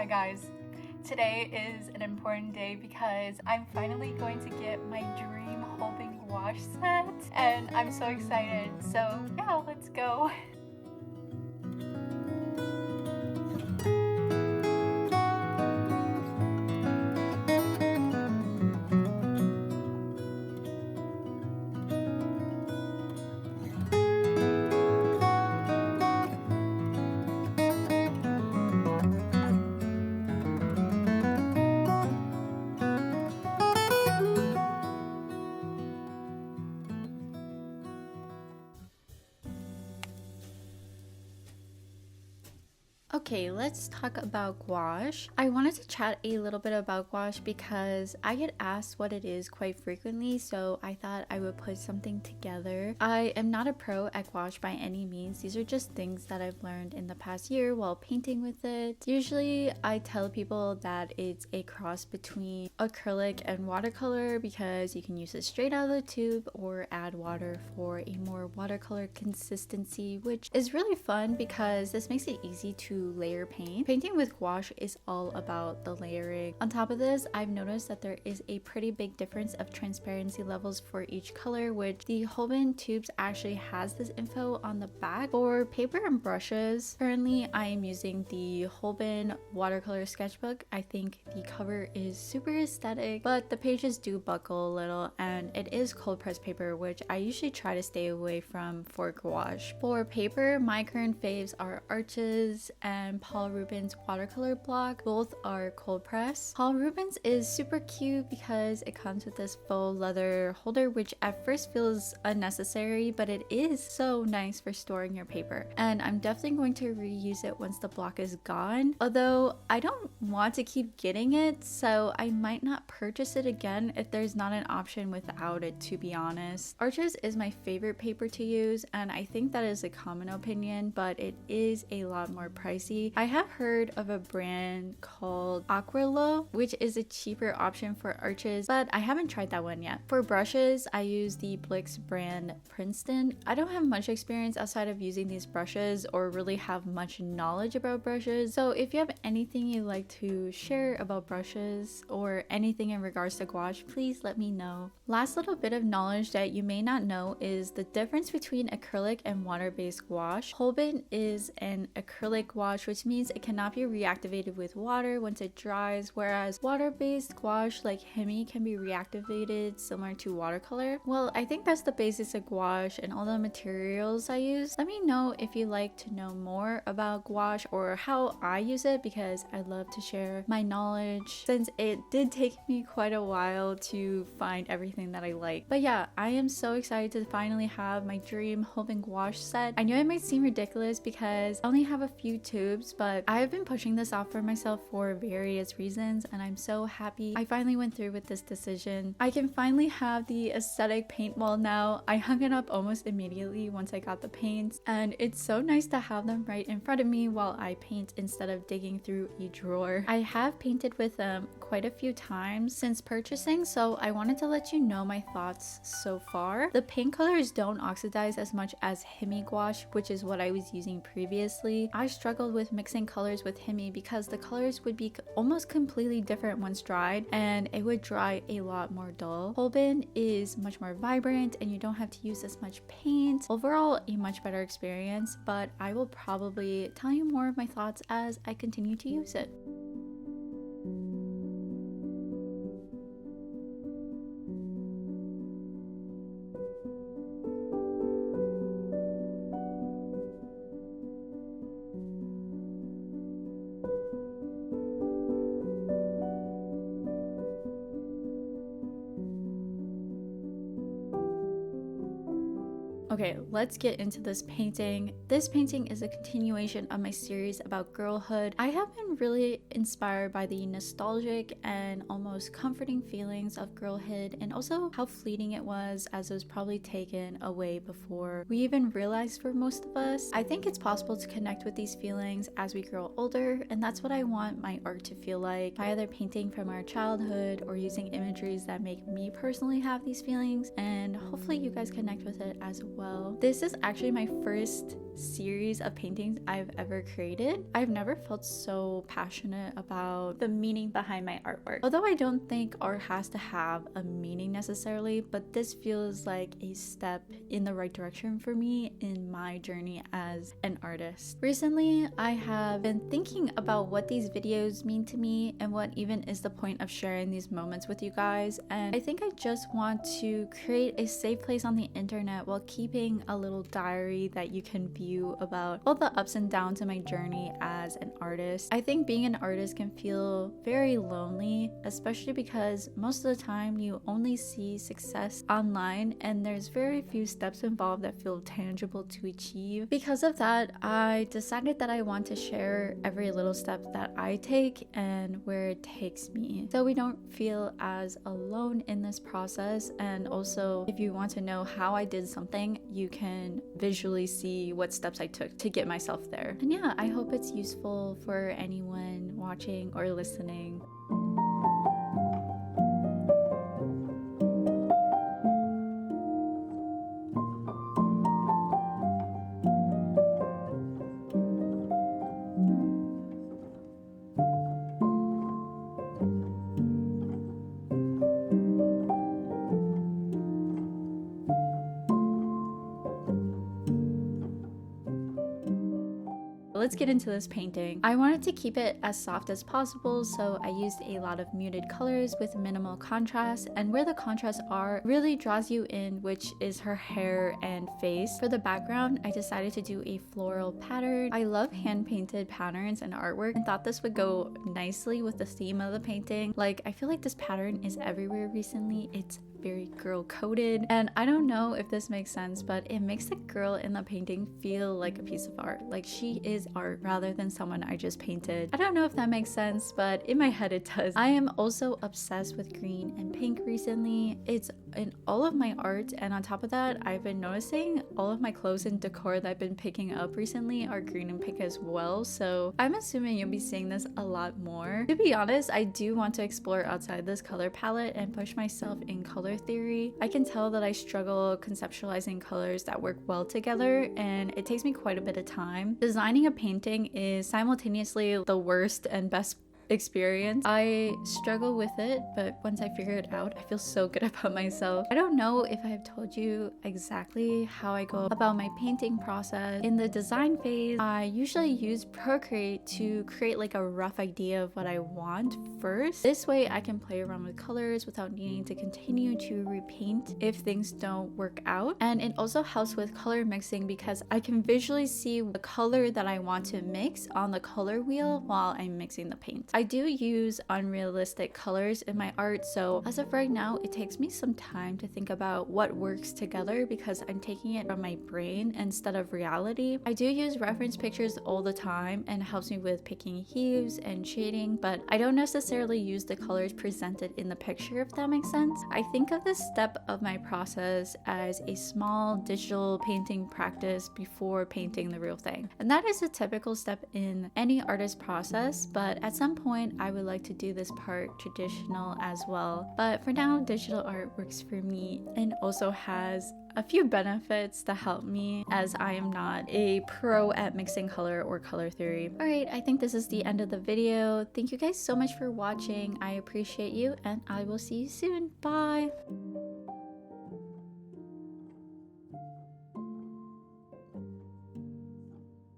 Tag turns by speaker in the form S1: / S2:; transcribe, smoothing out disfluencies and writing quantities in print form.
S1: Hi guys, today is an important day because I'm finally going to get my dream holbein gouache set and I'm so excited. So yeah, let's go.
S2: Okay, let's talk about gouache. I wanted to chat a little bit about gouache because I get asked what it is quite frequently, so I thought I would put something together. I am not a pro at gouache by any means. These are just things that I've learned in the past year while painting with it. Usually I tell people that it's a cross between acrylic and watercolor because you can use it straight out of the tube or add water for a more watercolor consistency, which is really fun because this makes it easy to layer paint. Painting with gouache is all about the layering. On top of this, I've noticed that there is a pretty big difference of transparency levels for each color, which the holbein tubes actually has this info on the back. For paper and brushes, currently I am using the holbein watercolor sketchbook. I think the cover is super aesthetic, but the pages do buckle a little, and it is cold pressed paper, which I usually try to stay away from for gouache. For paper, my current faves are Arches and Paul Rubens watercolor block. Both are cold press. Paul Rubens is super cute because it comes with this faux leather holder, which at first feels unnecessary, but it is so nice for storing your paper. And I'm definitely going to reuse it once the block is gone. Although I don't want to keep getting it, so I might not purchase it again if there's not an option without it, to be honest. Arches is my favorite paper to use, and I think that is a common opinion, but it is a lot more pricey. I have heard of a brand called Awhile, which is a cheaper option for Arches, but I haven't tried that one yet. For brushes, I use the Blix brand Princeton. I don't have much experience outside of using these brushes or really have much knowledge about brushes, so if you have anything you'd like to share about brushes or anything in regards to gouache, please let me know. Last little bit of knowledge that you may not know is the difference between acrylic and water-based gouache. Holbein is an acrylic gouache, which means it cannot be reactivated with water once it dries, whereas water-based gouache like Hemi can be reactivated similar to watercolor. Well, I think that's the basics of gouache and all the materials I use. Let me know if you'd like to know more about gouache or how I use it, because I'd love to share my knowledge since it did take me quite a while to find everything that I like. But yeah, I am so excited to finally have my dream holbein gouache set. I know it might seem ridiculous because I only have a few tubes, but I've been pushing this off for myself for various reasons, and I'm so happy I finally went through with this decision. I can finally have the aesthetic paint wall now. I hung it up almost immediately once I got the paints, and it's so nice to have them right in front of me while I paint instead of digging through a drawer. I have painted with them quite a few times since purchasing, so I wanted to let you know my thoughts so far. The paint colors don't oxidize as much as Hemi gouache, which is what I was using previously. I struggled with mixing colors with Hemi because the colors would be almost completely different once dried, and it would dry a lot more dull. Holbein is much more vibrant and you don't have to use as much paint. Overall, a much better experience, but I will probably tell you more of my thoughts as I continue to use it. Okay, let's get into this painting. This painting is a continuation of my series about girlhood. I have been really inspired by the nostalgic and almost comforting feelings of girlhood, and also how fleeting it was, as it was probably taken away before we even realized for most of us. I think it's possible to connect with these feelings as we grow older, and that's what I want my art to feel like, by either painting from our childhood or using imageries that make me personally have these feelings, and hopefully you guys connect with it as well. well. This is actually my first series of paintings I've ever created. I've never felt so passionate about the meaning behind my artwork. Although I don't think art has to have a meaning necessarily, but this feels like a step in the right direction for me in my journey as an artist. Recently, I have been thinking about what these videos mean to me and what even is the point of sharing these moments with you guys, and I think I just want to create a safe place on the internet while keeping a little diary that you can view about all the ups and downs in my journey as an artist. I think being an artist can feel very lonely, especially because most of the time you only see success online and there's very few steps involved that feel tangible to achieve. Because of that, I decided that I want to share every little step that I take and where it takes me, so we don't feel as alone in this process. And also, if you want to know how I did something, you can visually see what steps I took to get myself there. And yeah, I hope it's useful for anyone watching or listening. Let's get into this painting. I wanted to keep it as soft as possible, so I used a lot of muted colors with minimal contrast, and where the contrasts are really draws you in, which is her hair and face. For the background, I decided to do a floral pattern. I love hand-painted patterns and artwork and thought this would go nicely with the theme of the painting. Like, I feel like this pattern is everywhere recently. It's very girl coded, and I don't know if this makes sense, but it makes the girl in the painting feel like a piece of art, like she is art rather than someone I just painted. I don't know if that makes sense, but in my head it does. I am also obsessed with green and pink recently. It's in all of my art, and on top of that, I've been noticing all of my clothes and decor that I've been picking up recently are green and pink as well, so I'm assuming you'll be seeing this a lot more. To be honest, I do want to explore outside this color palette and push myself in color theory. I can tell that I struggle conceptualizing colors that work well together, and it takes me quite a bit of time. Designing a painting is simultaneously the worst and best experience. I struggle with it, but once I figure it out, I feel so good about myself. I don't know if I've told you exactly how I go about my painting process. In the design phase, I usually use Procreate to create like a rough idea of what I want first. This way I can play around with colors without needing to continue to repaint if things don't work out. And it also helps with color mixing because I can visually see the color that I want to mix on the color wheel while I'm mixing the paint. I do use unrealistic colors in my art, so as of right now, it takes me some time to think about what works together because I'm taking it from my brain instead of reality. I do use reference pictures all the time and it helps me with picking hues and shading, but I don't necessarily use the colors presented in the picture, if that makes sense. I think of this step of my process as a small digital painting practice before painting the real thing. And that is a typical step in any artist process, but at some point I would like to do this part traditional as well. But for now, digital art works for me and also has a few benefits that help me as I am not a pro at mixing color or color theory. Alright, I think this is the end of the video. Thank you guys so much for watching. I appreciate you and I will see you soon. Bye!